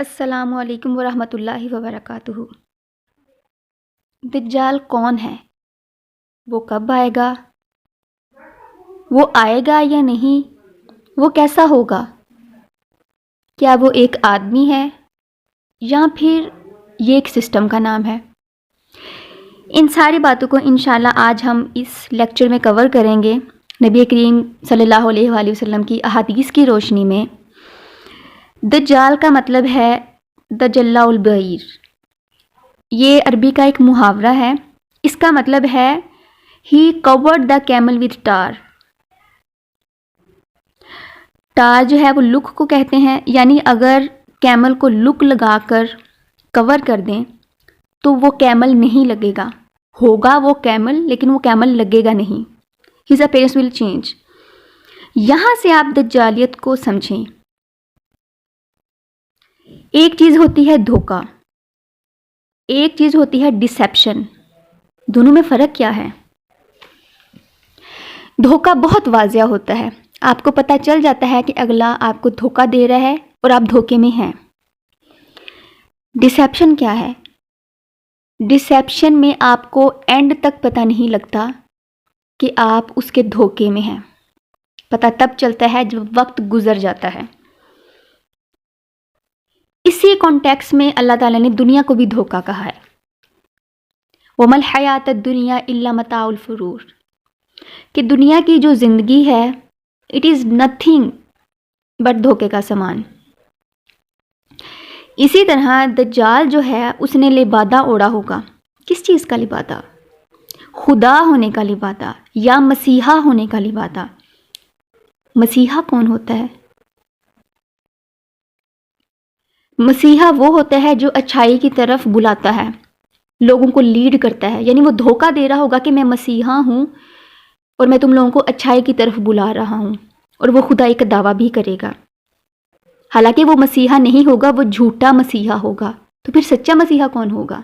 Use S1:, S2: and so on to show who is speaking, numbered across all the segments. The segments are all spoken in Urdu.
S1: السلام علیکم ورحمۃ اللہ وبرکاتہ۔ دجال کون ہے؟ وہ کب آئے گا؟ وہ آئے گا یا نہیں؟ وہ کیسا ہوگا؟ کیا وہ ایک آدمی ہے یا پھر یہ ایک سسٹم کا نام ہے؟ ان ساری باتوں کو انشاءاللہ آج ہم اس لیکچر میں کور کریں گے نبی کریم صلی اللہ علیہ وآلہ وسلم کی احادیث کی روشنی میں۔ دجال کا مطلب ہے دجلہ البعیر۔ یہ عربی کا ایک محاورہ ہے۔ اس کا مطلب ہے ہی کورڈ دا کیمل وتھ ٹار۔ ٹار جو ہے وہ لک کو کہتے ہیں، یعنی اگر کیمل کو لک لگا کر کور کر دیں تو وہ کیمل نہیں لگے گا، ہوگا وہ کیمل لیکن وہ کیمل لگے گا نہیں۔ His appearance will change. یہاں سے آپ دجالیت کو سمجھیں۔ ایک چیز ہوتی ہے دھوکہ، ایک چیز ہوتی ہے ڈسیپشن۔ دونوں میں فرق کیا ہے؟ دھوکہ بہت واضح ہوتا ہے، آپ کو پتہ چل جاتا ہے کہ اگلا آپ کو دھوکہ دے رہا ہے اور آپ دھوکے میں ہیں۔ ڈسیپشن کیا ہے؟ ڈسیپشن میں آپ کو اینڈ تک پتہ نہیں لگتا کہ آپ اس کے دھوکے میں ہیں، پتہ تب چلتا ہے جب وقت گزر جاتا ہے۔ اسی کانٹیکس میں اللہ تعالیٰ نے دنیا کو بھی دھوکہ کہا ہے۔ وَمَا الْحَيَاةُ الدُّنْيَا إِلَّا مَتَاعُ الْغُرُورِ، کہ دنیا کی جو زندگی ہے اٹ از نتھنگ بٹ دھوکے کا سامان۔ اسی طرح دجال جو ہے اس نے لبادہ اوڑھا ہوگا۔ کس چیز کا لبادہ؟ خدا ہونے کا لبادہ یا مسیحا ہونے کا لبادہ۔ مسیحا کون ہوتا ہے؟ مسیحا وہ ہوتا ہے جو اچھائی کی طرف بلاتا ہے، لوگوں کو لیڈ کرتا ہے، یعنی وہ دھوکہ دے رہا ہوگا کہ میں مسیحا ہوں اور میں تم لوگوں کو اچھائی کی طرف بلا رہا ہوں، اور وہ خدائی کا دعویٰ بھی کرے گا۔ حالانکہ وہ مسیحا نہیں ہوگا، وہ جھوٹا مسیحا ہوگا۔ تو پھر سچا مسیحا کون ہوگا؟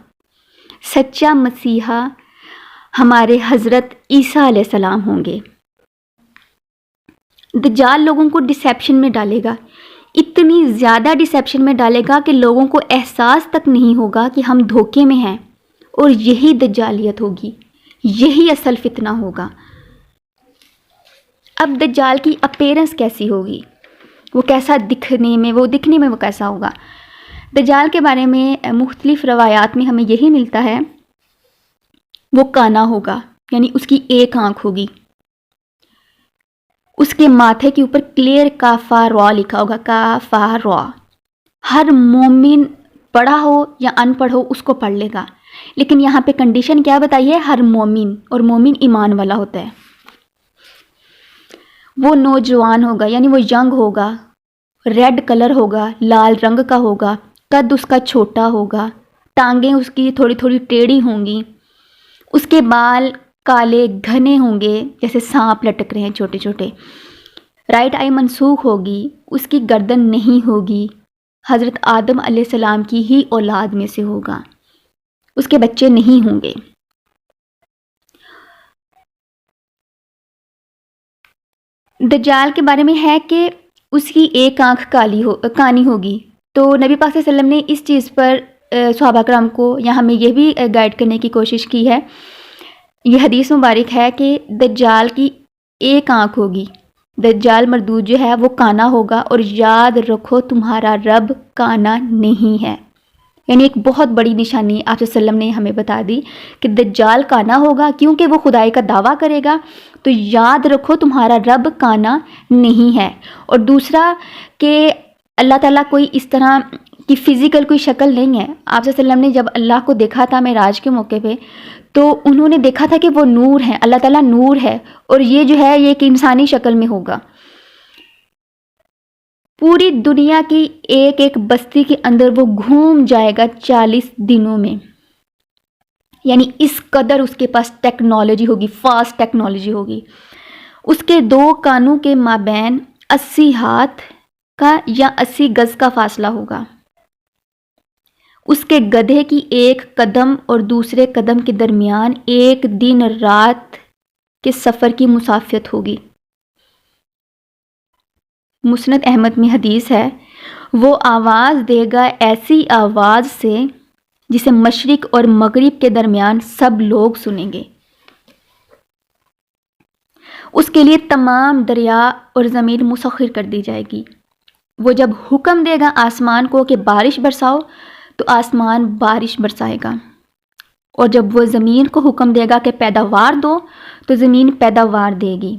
S1: سچا مسیحا ہمارے حضرت عیسیٰ علیہ السلام ہوں گے۔ دجال لوگوں کو ڈسیپشن میں ڈالے گا، اتنی زیادہ ڈسیپشن میں ڈالے گا کہ لوگوں کو احساس تک نہیں ہوگا کہ ہم دھوکے میں ہیں، اور یہی دجالیت ہوگی، یہی اصل فتنہ ہوگا۔ اب دجال کی اپیرنس کیسی ہوگی؟ وہ کیسا دکھنے میں وہ کیسا ہوگا؟ دجال کے بارے میں مختلف روایات میں ہمیں یہی ملتا ہے، وہ کانا ہوگا، یعنی اس کی ایک آنکھ ہوگی، اس کے ماتھے کے اوپر کلیئر کافا را لکھا ہوگا، کافا را۔ ہر مومن پڑھا ہو یا ان پڑھ ہو اس کو پڑھ لے گا، لیکن یہاں پہ کنڈیشن کیا بتائی ہے؟ ہر مومن، اور مومن ایمان والا ہوتا ہے۔ وہ نوجوان ہوگا، یعنی وہ ینگ ہوگا، ریڈ کلر ہوگا، لال رنگ کا ہوگا، قد اس کا چھوٹا ہوگا، ٹانگیں اس کی تھوڑی تھوڑی ٹیڑھی ہوں گی، اس کے بال کالے گھنے ہوں گے جیسے سانپ لٹک رہے ہیں چھوٹے چھوٹے، رائٹ آئی منسوخ ہوگی، اس کی گردن نہیں ہوگی، حضرت آدم علیہ السلام کی ہی اولاد میں سے ہوگا، اس کے بچے نہیں ہوں گے۔ دجال کے بارے میں ہے کہ اس کی ایک آنکھ کانی ہوگی، تو نبی پاک صلی اللہ علیہ وسلم نے اس چیز پر صحابہ کرام کو یا ہمیں یہ بھی گائیڈ کرنے کی کوشش کی ہے۔ یہ حدیث مبارک ہے کہ دجال کی ایک آنکھ ہوگی، دجال مردود جو ہے وہ کانا ہوگا، اور یاد رکھو تمہارا رب کانا نہیں ہے، یعنی ایک بہت بڑی نشانی آپ صلی اللہ علیہ وسلم نے ہمیں بتا دی کہ دجال کانا ہوگا، کیونکہ وہ خدائی کا دعویٰ کرے گا، تو یاد رکھو تمہارا رب کانا نہیں ہے۔ اور دوسرا کہ اللہ تعالیٰ کوئی اس طرح کی فزیکل کوئی شکل نہیں ہے۔ آپ صلی اللہ علیہ وسلم نے جب اللہ کو دیکھا تھا معراج کے موقع پہ، تو انہوں نے دیکھا تھا کہ وہ نور ہے، اللہ تعالیٰ نور ہے، اور یہ جو ہے یہ ایک انسانی شکل میں ہوگا۔ پوری دنیا کی ایک ایک بستی کے اندر وہ گھوم جائے گا 40 دنوں میں، یعنی اس قدر اس کے پاس ٹیکنالوجی ہوگی، فاسٹ ٹیکنالوجی ہوگی۔ اس کے 2 کانوں کے مابین 80 ہاتھ کا یا 80 گز کا فاصلہ ہوگا۔ اس کے گدھے کی ایک قدم اور دوسرے قدم کے درمیان 1 دن رات کے سفر کی مسافت ہوگی۔ مسند احمد میں حدیث ہے، وہ آواز دے گا ایسی آواز سے جسے مشرق اور مغرب کے درمیان سب لوگ سنیں گے. اس کے لیے تمام دریا اور زمین مسخر کر دی جائے گی. وہ جب حکم دے گا آسمان کو کہ بارش برساؤ تو آسمان بارش برسائے گا، اور جب وہ زمین کو حکم دے گا کہ پیداوار دو تو زمین پیداوار دے گی.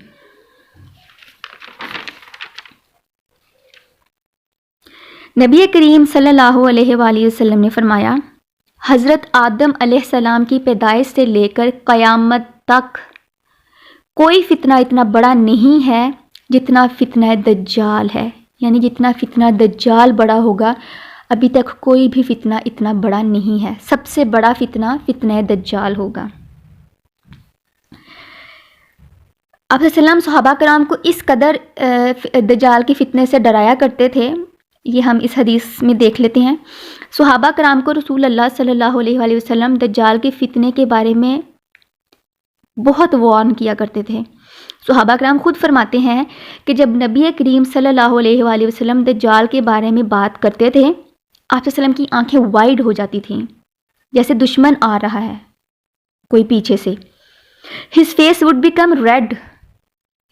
S1: نبی کریم صلی اللہ علیہ وآلہ وسلم نے فرمایا، حضرت آدم علیہ السلام کی پیدائش سے لے کر قیامت تک کوئی فتنہ اتنا بڑا نہیں ہے جتنا فتنہ دجال ہے. یعنی جتنا فتنہ دجال بڑا ہوگا ابھی تک کوئی بھی فتنہ اتنا بڑا نہیں ہے. سب سے بڑا فتنہ فتنہ دجال ہوگا. آپ صلی اللہ علیہ وسلم صحابہ کرام کو اس قدر دجال کے فتنے سے ڈرایا کرتے تھے، یہ ہم اس حدیث میں دیکھ لیتے ہیں. صحابہ کرام کو رسول اللہ صلی اللہ علیہ وآلہ وسلم دجال کے فتنے کے بارے میں بہت وارن کیا کرتے تھے. صحابہ کرام خود فرماتے ہیں کہ جب نبی کریم صلی اللہ علیہ وآلہ وسلم دجال کے بارے میں بات کرتے تھے، آپ صلی اللہ علیہ وسلم کی آنکھیں وائڈ ہو جاتی تھیں، جیسے دشمن آ رہا ہے کوئی پیچھے سے. His face would become red,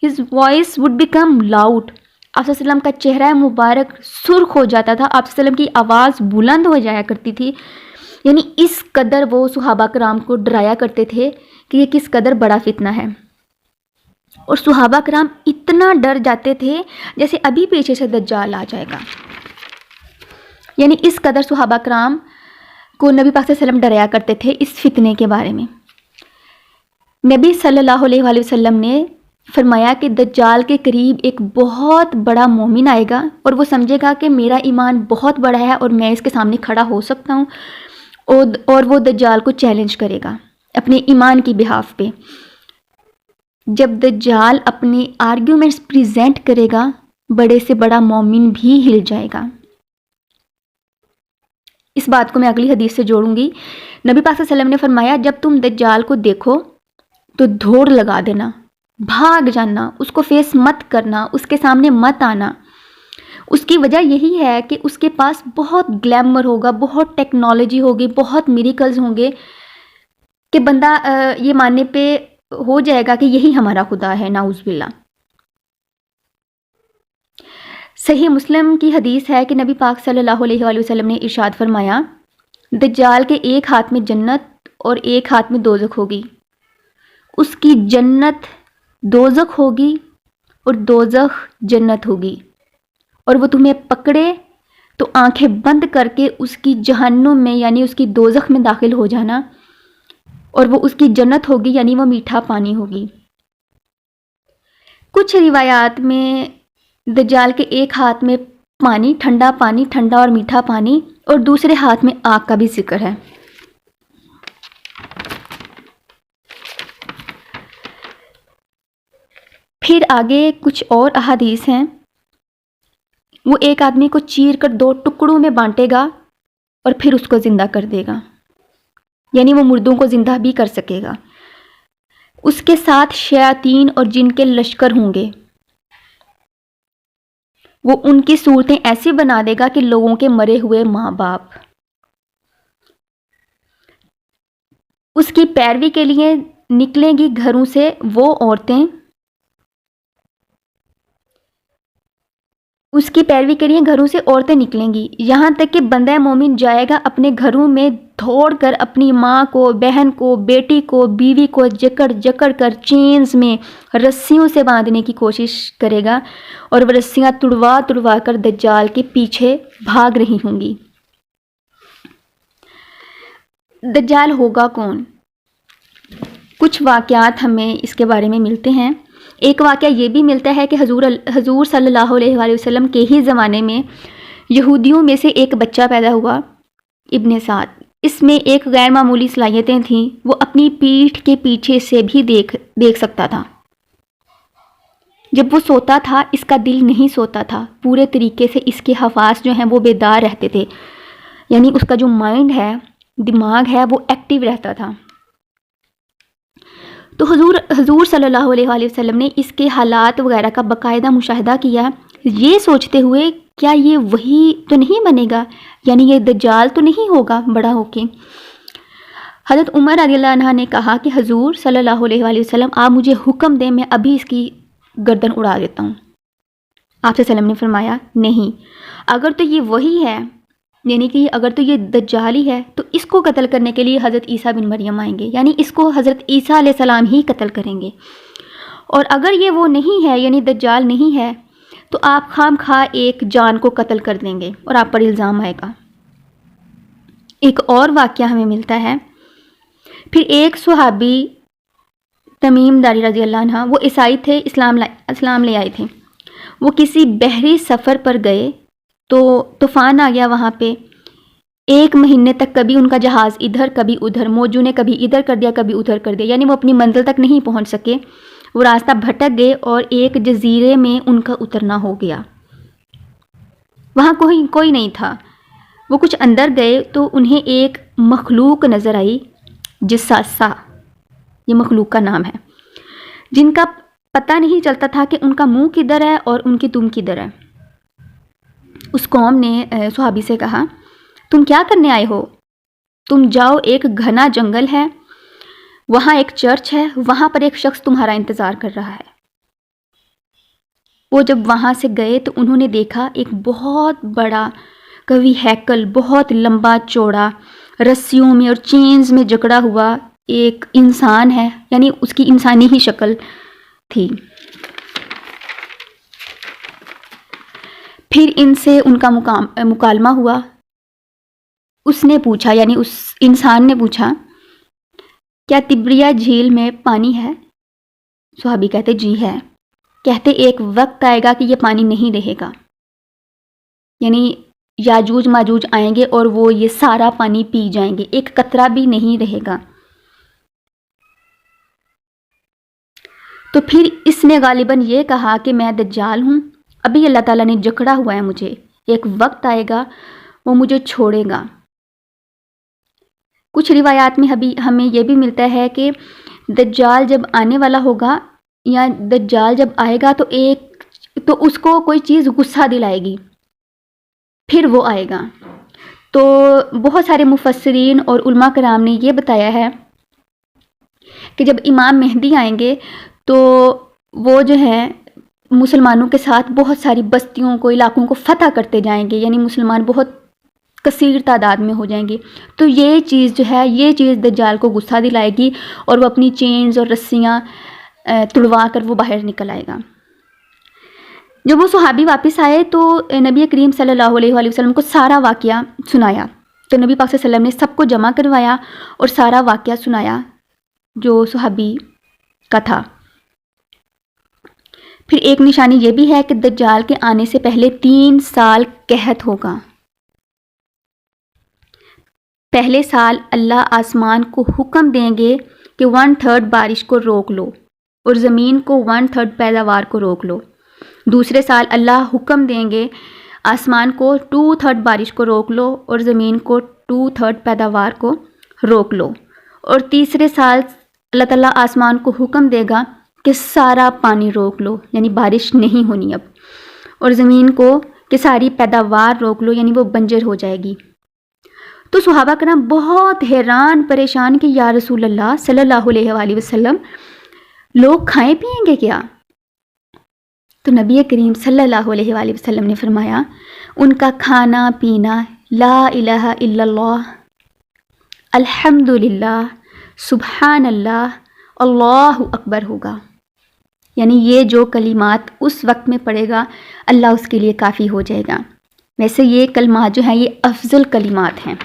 S1: his voice would become loud. آپ صلی اللہ علیہ وسلم کا چہرہ مبارک سرخ ہو جاتا تھا، آپ صلی اللہ علیہ وسلم کی آواز بلند ہو جایا کرتی تھی. یعنی اس قدر وہ صحابہ کرام کو ڈرایا کرتے تھے کہ یہ کس قدر بڑا فتنہ ہے. اور صحابہ کرام اتنا ڈر جاتے تھے جیسے ابھی پیچھے سے دجال آ جائے گا. یعنی اس قدر صحابہ کرام کو نبی پاک صلی اللہ علیہ وسلم ڈرایا کرتے تھے اس فتنے کے بارے میں. نبی صلی اللہ علیہ وآلہ وسلم نے فرمایا کہ دجال کے قریب ایک بہت بڑا مومن آئے گا اور وہ سمجھے گا کہ میرا ایمان بہت بڑا ہے اور میں اس کے سامنے کھڑا ہو سکتا ہوں، اور وہ دجال کو چیلنج کرے گا اپنے ایمان کی بہاف پہ. جب دجال اپنے آرگیومنٹس پریزنٹ کرے گا بڑے سے بڑا مومن بھی ہل جائے گا. اس بات کو میں اگلی حدیث سے جوڑوں گی. نبی پاک صلی اللہ علیہ وسلم نے فرمایا جب تم دجال کو دیکھو تو دوڑ لگا دینا، بھاگ جانا، اس کو فیس مت کرنا، اس کے سامنے مت آنا. اس کی وجہ یہی ہے کہ اس کے پاس بہت گلیمر ہوگا، بہت ٹیکنالوجی ہوگی، بہت میریکلز ہوں گے کہ بندہ یہ ماننے پہ ہو جائے گا کہ یہی ہمارا خدا ہے، نعوذ باللہ. صحیح مسلم کی حدیث ہے کہ نبی پاک صلی اللہ علیہ وآلہ وسلم نے ارشاد فرمایا، دجال کے ایک ہاتھ میں جنت اور ایک ہاتھ میں دوزخ ہوگی. اس کی جنت دوزخ ہوگی اور دوزخ جنت ہوگی، اور وہ تمہیں پکڑے تو آنکھیں بند کر کے اس کی جہنم میں یعنی اس کی دوزخ میں داخل ہو جانا، اور وہ اس کی جنت ہوگی یعنی وہ میٹھا پانی ہوگی. کچھ روایات میں دجال کے ایک ہاتھ میں پانی، ٹھنڈا اور میٹھا پانی، اور دوسرے ہاتھ میں آگ کا بھی ذکر ہے. پھر آگے کچھ اور احادیث ہیں. وہ ایک آدمی کو چیر کر 2 ٹکڑوں میں بانٹے گا اور پھر اس کو زندہ کر دے گا، یعنی وہ مردوں کو زندہ بھی کر سکے گا. اس کے ساتھ شیاطین اور جن کے لشکر ہوں گے. وہ ان کی صورتیں ایسی بنا دے گا کہ لوگوں کے مرے ہوئے ماں باپ. اس کی پیروی کے لیے نکلیں گی گھروں سے وہ عورتیں، اس کی پیروی کے لیے گھروں سے عورتیں نکلیں گی، یہاں تک کہ بندہ مومن جائے گا اپنے گھروں میں دوڑ کر اپنی ماں کو، بہن کو، بیٹی کو، بیوی کو جکڑ کر چینز میں رسیوں سے باندھنے کی کوشش کرے گا، اور وہ رسیاں تڑوا کر دجال کے پیچھے بھاگ رہی ہوں گی. دجال ہوگا کون؟ کچھ واقعات ہمیں اس کے بارے میں ملتے ہیں. ایک واقعہ یہ بھی ملتا ہے کہ حضور صلی اللہ علیہ وآلہ وسلم کے ہی زمانے میں یہودیوں میں سے ایک بچہ پیدا ہوا، ابن سعد. اس میں ایک غیر معمولی صلاحیتیں تھیں، وہ اپنی پیٹھ کے پیچھے سے بھی دیکھ سکتا تھا. جب وہ سوتا تھا اس کا دل نہیں سوتا تھا، پورے طریقے سے اس کے حواس جو ہیں وہ بیدار رہتے تھے، یعنی اس کا جو مائنڈ ہے، دماغ ہے، وہ ایکٹیو رہتا تھا. تو حضور صلی اللہ علیہ وآلہ وسلم نے اس کے حالات وغیرہ کا باقاعدہ مشاہدہ کیا، یہ سوچتے ہوئے کیا یہ وہی تو نہیں بنے گا، یعنی یہ دجال تو نہیں ہوگا بڑا ہو کے۔ حضرت عمر رضی اللہ عنہ نے کہا کہ حضور صلی اللہ علیہ وآلہ وسلم آپ مجھے حکم دیں، میں ابھی اس کی گردن اڑا دیتا ہوں۔ آپ صلی اللہ علیہ وسلم نے فرمایا نہیں، اگر تو یہ وہی ہے، یعنی کہ اگر تو یہ دجال ہی ہے تو اس کو قتل کرنے کے لیے حضرت عیسیٰ بن مریم آئیں گے، یعنی اس کو حضرت عیسیٰ علیہ السلام ہی قتل کریں گے۔ اور اگر یہ وہ نہیں ہے، یعنی دجال نہیں ہے، تو آپ خام خواہ ایک جان کو قتل کر دیں گے اور آپ پر الزام آئے گا۔ ایک اور واقعہ ہمیں ملتا ہے، پھر ایک صحابی تمیم داری رضی اللہ عنہ، وہ عیسائی تھے، اسلام لے آئے تھے۔ وہ کسی بحری سفر پر گئے تو طوفان آ گیا وہاں پہ۔ 1 مہینے تک کبھی ان کا جہاز ادھر کبھی ادھر، موجوں نے کبھی ادھر کر دیا کبھی ادھر کر دیا، یعنی وہ اپنی منزل تک نہیں پہنچ سکے، وہ راستہ بھٹک گئے اور ایک جزیرے میں ان کا اترنا ہو گیا۔ وہاں کوئی نہیں تھا۔ وہ کچھ اندر گئے تو انہیں ایک مخلوق نظر آئی، جساسا، یہ مخلوق کا نام ہے، جن کا پتہ نہیں چلتا تھا کہ ان کا منہ کدھر ہے اور ان کی دم کدھر ہے۔ اس قوم نے صحابی سے کہا تم کیا کرنے آئے ہو؟ تم جاؤ، ایک گھنا جنگل ہے، وہاں ایک چرچ ہے، وہاں پر ایک شخص تمہارا انتظار کر رہا ہے۔ وہ جب وہاں سے گئے تو انہوں نے دیکھا ایک بہت بڑا قوی ہیکل، بہت لمبا چوڑا، رسیوں میں اور چینز میں جکڑا ہوا ایک انسان ہے، یعنی اس کی انسانی ہی شکل تھی۔ پھر ان سے ان کا مکالمہ ہوا۔ اس نے پوچھا، یعنی اس انسان نے پوچھا کیا تبریہ جھیل میں پانی ہے؟ صحابی کہتے جی ہے۔ کہتے ایک وقت آئے گا کہ یہ پانی نہیں رہے گا، یعنی یاجوج ماجوج آئیں گے اور وہ یہ سارا پانی پی جائیں گے، ایک قطرہ بھی نہیں رہے گا۔ تو پھر اس نے غالباً یہ کہا کہ میں دجال ہوں، ابھی اللہ تعالیٰ نے جکڑا ہوا ہے مجھے، ایک وقت آئے گا وہ مجھے چھوڑے گا۔ کچھ روایات میں ہمیں یہ بھی ملتا ہے کہ دجال جب آنے والا ہوگا یا دجال جب آئے گا تو اس کو کوئی چیز غصہ دلائے گی، پھر وہ آئے گا۔ تو بہت سارے مفسرین اور علماء کرام نے یہ بتایا ہے کہ جب امام مہدی آئیں گے تو وہ جو ہے مسلمانوں کے ساتھ بہت ساری بستیوں کو، علاقوں کو فتح کرتے جائیں گے، یعنی مسلمان بہت کثیر تعداد میں ہو جائیں گے۔ تو یہ چیز جو ہے، یہ چیز دجال کو غصہ دلائے گی اور وہ اپنی چینز اور رسیاں تڑوا کر وہ باہر نکل آئے گا۔ جب وہ صحابی واپس آئے تو نبی کریم صلی اللہ علیہ وآلہ وسلم کو سارا واقعہ سنایا۔ تو نبی پاک صلی اللہ علیہ وسلم نے سب کو جمع کروایا اور سارا واقعہ سنایا جو صحابی کا تھا۔ پھر ایک نشانی یہ بھی ہے کہ دجال کے آنے سے پہلے 3 سال قحط ہوگا۔ پہلے سال اللہ آسمان کو حکم دیں گے کہ 1/3 بارش کو روک لو اور زمین کو 1/3 پیداوار کو روک لو۔ دوسرے سال اللہ حکم دیں گے آسمان کو 2/3 بارش کو روک لو اور زمین کو 2/3 پیداوار کو روک لو۔ اور تیسرے سال اللہ تعالیٰ آسمان کو حکم دے گا کہ سارا پانی روک لو، یعنی بارش نہیں ہونی اب، اور زمین کو کہ ساری پیداوار روک لو، یعنی وہ بنجر ہو جائے گی۔ تو صحابہ کرام بہت حیران پریشان کہ یا رسول اللہ صلی اللہ علیہ وآلہ وسلم لوگ کھائیں پیئیں گے کیا؟ تو نبی کریم صلی اللہ علیہ وآلہ وسلم نے فرمایا ان کا کھانا پینا لا الہ الا اللہ، الحمد للہ، سبحان اللہ، اللہ اکبر ہوگا، یعنی یہ جو کلمات اس وقت میں پڑھے گا اللہ اس کے لیے کافی ہو جائے گا۔ ویسے یہ کلمات جو ہیں یہ افضل کلمات ہیں۔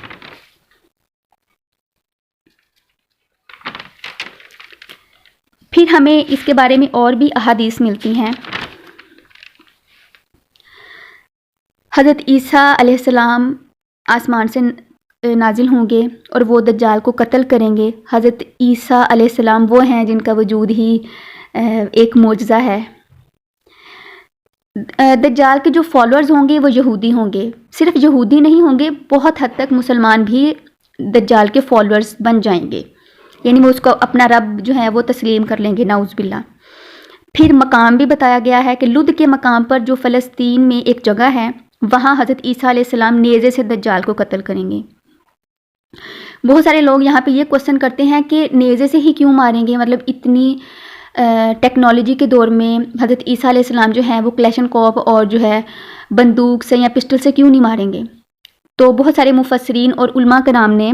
S1: پھر ہمیں اس کے بارے میں اور بھی احادیث ملتی ہیں۔ حضرت عیسیٰ علیہ السلام آسمان سے نازل ہوں گے اور وہ دجال کو قتل کریں گے۔ حضرت عیسیٰ علیہ السلام وہ ہیں جن کا وجود ہی ایک معجزہ ہے۔ دجال کے جو فالوورز ہوں گے وہ یہودی ہوں گے، صرف یہودی نہیں ہوں گے، بہت حد تک مسلمان بھی دجال کے فالوورز بن جائیں گے، یعنی وہ اس کو اپنا رب جو ہے وہ تسلیم کر لیں گے، نعوذ باللہ۔ پھر مقام بھی بتایا گیا ہے کہ لد کے مقام پر جو فلسطین میں ایک جگہ ہے، وہاں حضرت عیسیٰ علیہ السلام نیزے سے دجال کو قتل کریں گے۔ بہت سارے لوگ یہاں پہ یہ کوسچن کرتے ہیں کہ نیزے سے ہی کیوں ماریں گے، مطلب اتنی ٹیکنالوجی کے دور میں حضرت عیسیٰ علیہ السلام جو ہیں وہ کلیشن کوپ اور جو ہے بندوق سے یا پسٹل سے کیوں نہیں ماریں گے؟ تو بہت سارے مفسرین اور علماء کرام نے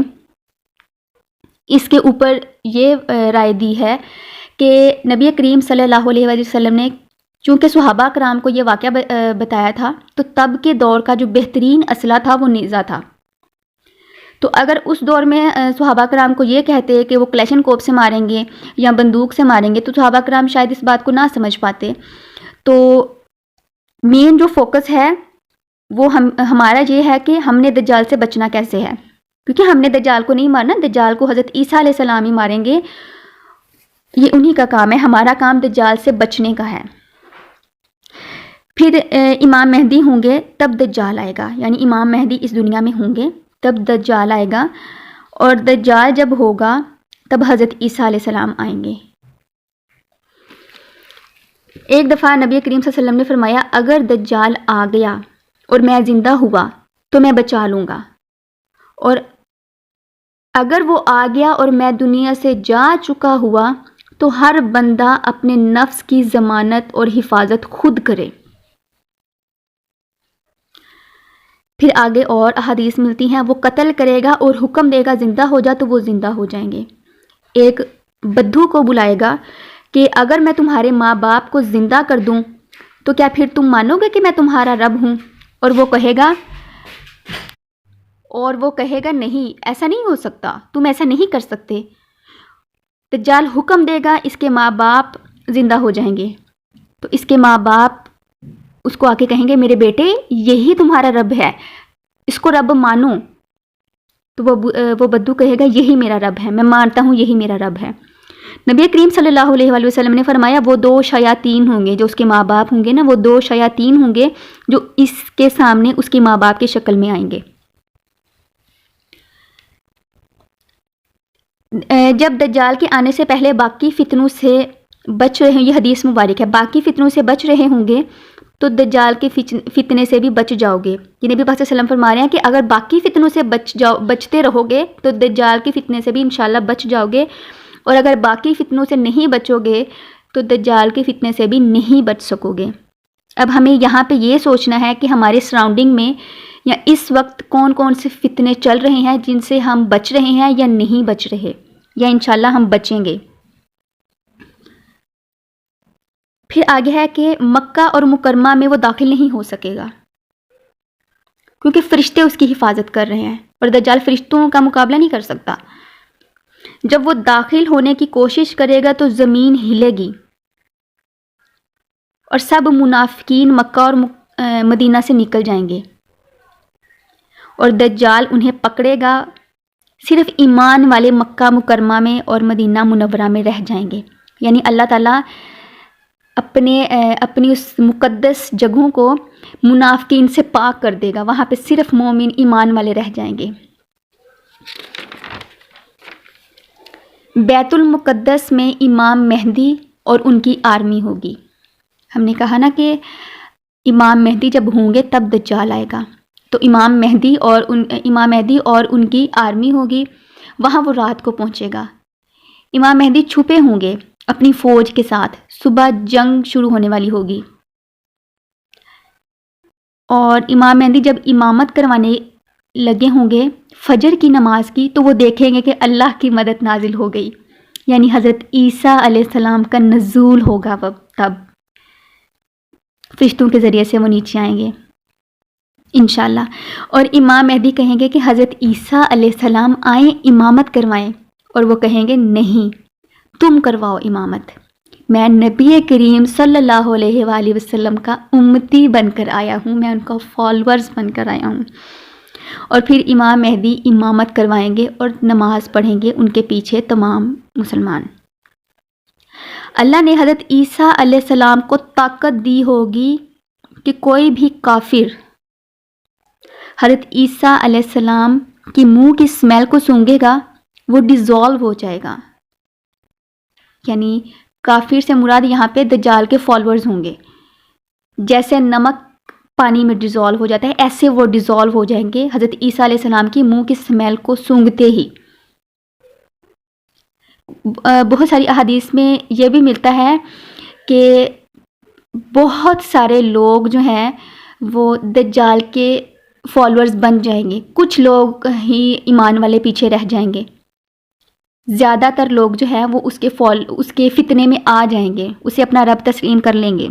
S1: اس کے اوپر یہ رائے دی ہے کہ نبی کریم صلی اللہ علیہ وآلہ وسلم نے چونکہ صحابہ کرام کو یہ واقعہ بتایا تھا، تو تب کے دور کا جو بہترین اسلحہ تھا وہ نیزہ تھا۔ تو اگر اس دور میں صحابہ کرام کو یہ کہتے کہ وہ کلیشن کوپ سے ماریں گے یا بندوق سے ماریں گے، تو صحابہ کرام شاید اس بات کو نہ سمجھ پاتے۔ تو مین جو فوکس ہے وہ ہمارا یہ ہے کہ ہم نے دجال سے بچنا کیسے ہے، کیونکہ ہم نے دجال کو نہیں مارنا، دجال کو حضرت عیسیٰ علیہ السلام ہی ماریں گے، یہ انہی کا کام ہے، ہمارا کام دجال سے بچنے کا ہے۔ پھر امام مہدی ہوں گے تب دجال آئے گا، یعنی امام مہدی اس دنیا میں ہوں گے تب دجال آئے گا، اور دجال جب ہوگا تب حضرت عیسیٰ علیہ السلام آئیں گے۔ ایک دفعہ نبی کریم صلی اللہ علیہ وسلم نے فرمایا، اگر دجال آ گیا اور میں زندہ ہوا تو میں بچا لوں گا، اور اگر وہ آ گیا اور میں دنیا سے جا چکا ہوا تو ہر بندہ اپنے نفس کی ضمانت اور حفاظت خود کرے۔ پھر آگے اور احادیث ملتی ہیں، وہ قتل کرے گا اور حکم دے گا زندہ ہو جا تو وہ زندہ ہو جائیں گے۔ ایک بدھو کو بلائے گا کہ اگر میں تمہارے ماں باپ کو زندہ کر دوں تو کیا پھر تم مانو گے کہ میں تمہارا رب ہوں؟ اور وہ کہے گا نہیں، ایسا نہیں ہو سکتا، تم ایسا نہیں کر سکتے۔ دجال حکم دے گا، اس کے ماں باپ زندہ ہو جائیں گے، تو اس کے ماں باپ اس کو آ کے کہیں گے میرے بیٹے یہی تمہارا رب ہے، اس کو رب مانو۔ تو وہ بدو کہے گا یہی میرا رب ہے، میں مانتا ہوں یہی میرا رب ہے۔ نبی کریم صلی اللہ علیہ وآلہ وسلم نے فرمایا وہ 2 شیاطین ہوں گے، جو اس کے ماں باپ ہوں گے نا، وہ 2 شیاطین ہوں گے جو اس کے سامنے اس کے ماں باپ کی شکل میں آئیں گے۔ جب دجال کے آنے سے پہلے باقی فتنوں سے بچ رہے ہیں، یہ حدیث مبارک ہے، باقی فتنوں سے بچ رہے ہوں گے تو دجال کے فتنے سے بھی بچ جاؤ گے۔ یہ نبی پاک صلی اللہ علیہ وسلم فرما رہے ہیں کہ اگر باقی فتنوں سے بچتے رہو گے تو دجال کے فتنے سے بھی انشاءاللہ بچ جاؤ گے، اور اگر باقی فتنوں سے نہیں بچو گے تو دجال کے فتنے سے بھی نہیں بچ سکو گے۔ اب ہمیں یہاں پہ یہ سوچنا ہے کہ ہمارے سراؤنڈنگ میں یا اس وقت کون کون سے فتنے چل رہے ہیں جن سے ہم بچ رہے ہیں یا نہیں بچ رہے، یا انشاءاللہ ہم بچیں گے۔ پھر آگے ہے کہ مکہ اور مکرمہ میں وہ داخل نہیں ہو سکے گا کیونکہ فرشتے اس کی حفاظت کر رہے ہیں، اور دجال فرشتوں کا مقابلہ نہیں کر سکتا۔ جب وہ داخل ہونے کی کوشش کرے گا تو زمین ہلے گی اور سب منافقین مکہ اور مدینہ سے نکل جائیں گے، اور دجال انہیں پکڑے گا، صرف ایمان والے مکہ مکرمہ میں اور مدینہ منورہ میں رہ جائیں گے۔ یعنی اللہ تعالیٰ اپنی اس مقدس جگہوں کو منافقین سے پاک کر دے گا، وہاں پہ صرف مومن ایمان والے رہ جائیں گے۔ بیت المقدس میں امام مہدی اور ان کی آرمی ہوگی۔ ہم نے کہا نا کہ امام مہدی جب ہوں گے تب دجال آئے گا، تو امام مہدی اور ان کی آرمی ہوگی، وہاں وہ رات کو پہنچے گا۔ امام مہدی چھپے ہوں گے اپنی فوج کے ساتھ، صبح جنگ شروع ہونے والی ہوگی، اور امام مہدی جب امامت کروانے لگے ہوں گے فجر کی نماز کی تو وہ دیکھیں گے کہ اللہ کی مدد نازل ہو گئی، یعنی حضرت عیسیٰ علیہ السلام کا نزول ہوگا، تب فرشتوں کے ذریعے سے وہ نیچے آئیں گے انشاءاللہ۔ اور امام مہدی کہیں گے کہ حضرت عیسیٰ علیہ السلام آئیں امامت کروائیں، اور وہ کہیں گے نہیں تم کرواؤ امامت، میں نبی کریم صلی اللہ علیہ وآلہ وسلم کا امتی بن کر آیا ہوں، میں ان کا فالورز بن کر آیا ہوں۔ اور پھر امام مہدی امامت کروائیں گے اور نماز پڑھیں گے ان کے پیچھے تمام مسلمان۔ اللہ نے حضرت عیسیٰ علیہ السلام کو طاقت دی ہوگی کہ کوئی بھی کافر حضرت عیسیٰ علیہ السلام کی منہ کی اسمیل کو سونگھے گا وہ ڈیزالو ہو جائے گا، یعنی کافر سے مراد یہاں پہ دجال کے فالورز ہوں گے. جیسے نمک پانی میں ڈیزالو ہو جاتا ہے ایسے وہ ڈیزالو ہو جائیں گے حضرت عیسیٰ علیہ السلام کی منہ کی اسمیل کو سونگھتے ہی. بہت ساری احادیث میں یہ بھی ملتا ہے کہ بہت سارے لوگ جو ہیں وہ دجال کے فالورز بن جائیں گے. کچھ لوگ ہی ایمان والے پیچھے رہ جائیں گے. زیادہ تر لوگ جو ہے وہ اس کے فتنے میں آ جائیں گے, اسے اپنا رب تسلیم کر لیں گے.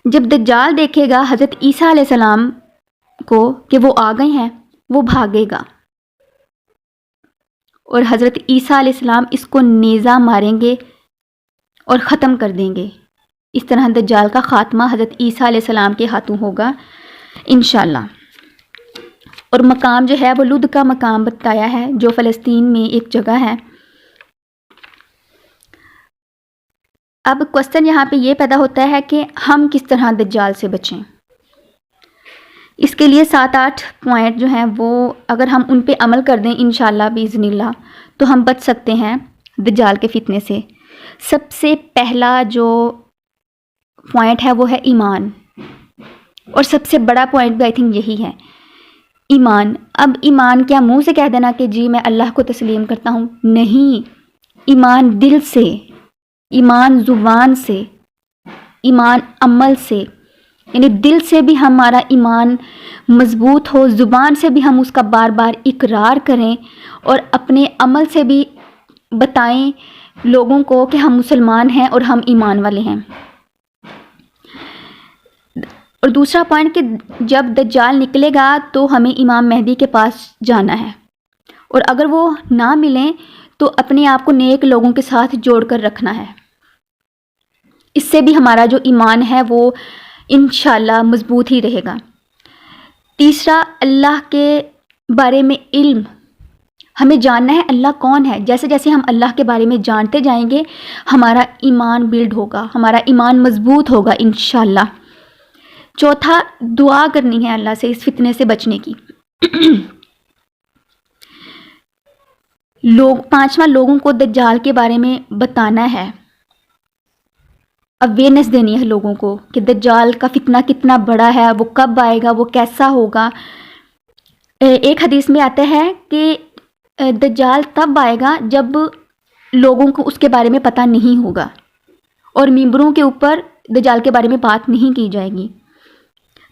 S1: جب دجال دیکھے گا حضرت عیسیٰ علیہ السلام کو کہ وہ آ گئے ہیں, وہ بھاگے گا اور حضرت عیسیٰ علیہ السلام اس کو نیزہ ماریں گے اور ختم کر دیں گے. اس طرح دجال کا خاتمہ حضرت عیسیٰ علیہ السلام کے ہاتھوں ہوگا انشاءاللہ. اور مقام جو ہے وہ لد کا مقام بتایا ہے جو فلسطین میں ایک جگہ ہے. اب کوسچن یہاں پہ یہ پیدا ہوتا ہے کہ ہم کس طرح دجال سے بچیں. اس کے لیے 7-8 پوائنٹ جو ہیں وہ اگر ہم ان پہ عمل کر دیں انشاءاللہ باذن اللہ تو ہم بچ سکتے ہیں دجال کے فتنے سے. سب سے پہلا جو پوائنٹ ہے وہ ہے ایمان, اور سب سے بڑا پوائنٹ بھی آئی تھنک یہی ہے ایمان. اب ایمان کیا منہ سے کہہ دینا کہ جی میں اللہ کو تسلیم کرتا ہوں؟ نہیں, ایمان دل سے, ایمان زبان سے, ایمان عمل سے. یعنی دل سے بھی ہمارا ایمان مضبوط ہو, زبان سے بھی ہم اس کا بار بار اقرار کریں, اور اپنے عمل سے بھی بتائیں لوگوں کو کہ ہم مسلمان ہیں اور ہم ایمان والے ہیں. اور دوسرا پوائنٹ کہ جب دجال نکلے گا تو ہمیں امام مہدی کے پاس جانا ہے, اور اگر وہ نہ ملیں تو اپنے آپ کو نیک لوگوں کے ساتھ جوڑ کر رکھنا ہے. اس سے بھی ہمارا جو ایمان ہے وہ انشاءاللہ مضبوط ہی رہے گا. تیسرا, اللہ کے بارے میں علم. ہمیں جاننا ہے اللہ کون ہے. جیسے جیسے ہم اللہ کے بارے میں جانتے جائیں گے ہمارا ایمان بلڈ ہوگا, ہمارا ایمان مضبوط ہوگا انشاءاللہ. چوتھا, دعا کرنی ہے اللہ سے اس فتنے سے بچنے کی. پانچواں, لوگوں کو دجال کے بارے میں بتانا ہے, اویئرنیس دینی ہے لوگوں کو کہ دجال کا فتنہ کتنا بڑا ہے, وہ کب آئے گا, وہ کیسا ہوگا. ایک حدیث میں آتا ہے کہ دجال تب آئے گا جب لوگوں کو اس کے بارے میں پتہ نہیں ہوگا اور ممبروں کے اوپر دجال کے بارے میں بات نہیں کی جائے گی.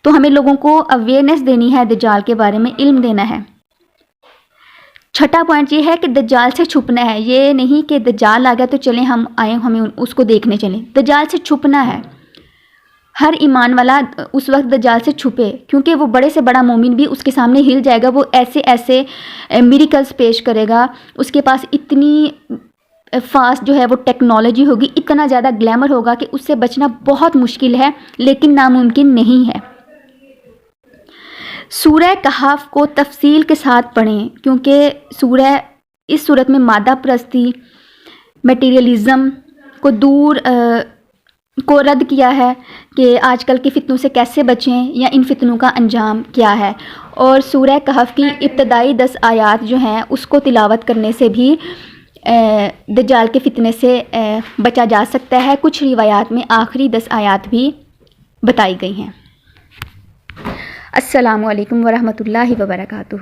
S1: تو ہمیں لوگوں کو اویئرنیس دینی ہے, دجال کے بارے میں علم دینا ہے. چھٹا پوائنٹ یہ ہے کہ دجال سے چھپنا ہے. یہ نہیں کہ دجال آ گیا تو چلیں ہم آئیں ہمیں اس کو دیکھنے چلیں. دجال سے چھپنا ہے. ہر ایمان والا اس وقت دجال سے چھپے, کیونکہ وہ بڑے سے بڑا مومن بھی اس کے سامنے ہل جائے گا. وہ ایسے ایسے میریکلز پیش کرے گا, اس کے پاس اتنی فاسٹ جو ہے وہ ٹیکنالوجی ہوگی, اتنا زیادہ گلیمر ہوگا کہ اس سے بچنا بہت مشکل ہے لیکن ناممکن نہیں ہے. سورہ کہف کو تفصیل کے ساتھ پڑھیں کیونکہ اس صورت میں مادہ پرستی, میٹیریلزم کو رد کیا ہے کہ آج کل کے فتنوں سے کیسے بچیں یا ان فتنوں کا انجام کیا ہے. اور سورہ کہف کی ابتدائی 10 آیات جو ہیں اس کو تلاوت کرنے سے بھی دجال کے فتنے سے بچا جا سکتا ہے. کچھ روایات میں آخری 10 آیات بھی بتائی گئی ہیں. السلام علیکم ورحمۃ اللہ وبرکاتہ.